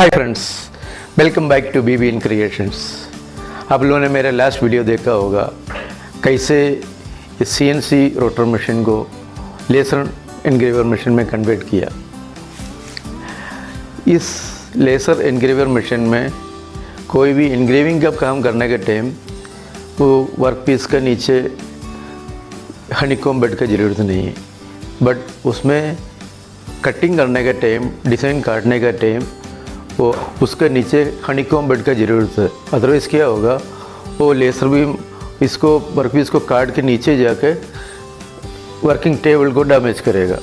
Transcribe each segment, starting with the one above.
Hi friends, welcome back to BBN creations. आप लोगों ने मेरा लास्ट वीडियो देखा होगा कैसे इस CNC रोटर मशीन को लेसर एनग्रेवर मशीन में कन्वर्ट किया। इस लेसर एनग्रेवर मशीन में कोई भी एनग्रेविंग का काम करने के टाइम वो वर्कपीस के नीचे हनीकॉम्ब बेड की ज़रूरत नहीं है, बट उसमें कटिंग करने का टाइम, डिज़ाइन काटने का टाइम वो उसके नीचे हनीकॉम्ब बेड का ज़रूरत है। अदरवाइज़ क्या होगा, वो लेसर बीम इसको वर्कपीस को काट के नीचे जाके वर्किंग टेबल को डैमेज करेगा।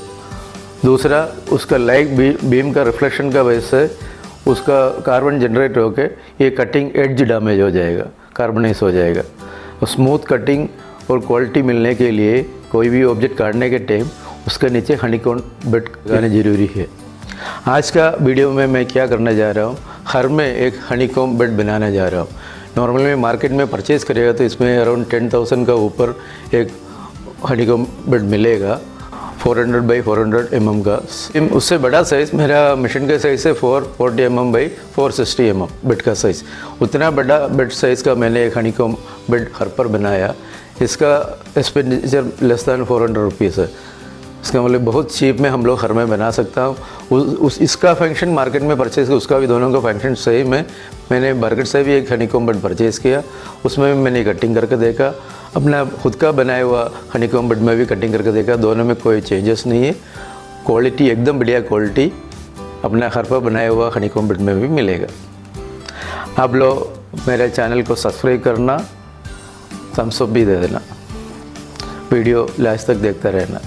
दूसरा, उसका लाइट बीम का रिफ्लेक्शन का वजह से उसका कार्बन जनरेट होके ये कटिंग एड्ज डैमेज हो जाएगा, कार्बनाइज हो जाएगा। और स्मूथ कटिंग और क्वालिटी मिलने के लिए कोई भी ऑब्जेक्ट काटने के टाइम उसके नीचे हनीकॉम्ब बेड लगाना ज़रूरी है। आज का वीडियो में मैं क्या करने जा रहा हूँ, घर में एक हनीकॉम्ब बेड बनाने जा रहा हूँ। नॉर्मली में मार्केट में परचेज़ करेगा तो इसमें अराउंड 10,000 का ऊपर एक हनीकॉम्ब बेड मिलेगा, 400 बाई 400 mm का। उससे बड़ा साइज़ मेरा मशीन का साइज़ है 440 mm बाई 460 mm बेड का साइज़। उतना बड़ा बेड साइज़ का मैंने एक हनीकॉम्ब बेड घर पर बनाया। इसका एक्सपेंडिचर लेस दैन 400 रुपीज़ है। इसका मतलब बहुत चीप में हम लोग घर में बना सकता हूँ। इसका फंक्शन मार्केट में परचेज़ किया, उसका भी दोनों का फंक्शन सही में। मैंने मार्केट से भी एक हनीकॉम्ब बेड परचेज़ किया, उसमें भी मैंने कटिंग करके देखा। अपना खुद का बनाया हुआ हनीकॉम्ब बेड में भी कटिंग करके देखा, दोनों में कोई चेंजेस नहीं है। क्वालिटी एकदम बढ़िया क्वालिटी अपना घर पर बनाया हुआ हनीकॉम्ब बेड में भी मिलेगा। आप लोग मेरे चैनल को सब्सक्राइब करना, थम्स अप भी दे देना, वीडियो लास्ट तक देखते रहना।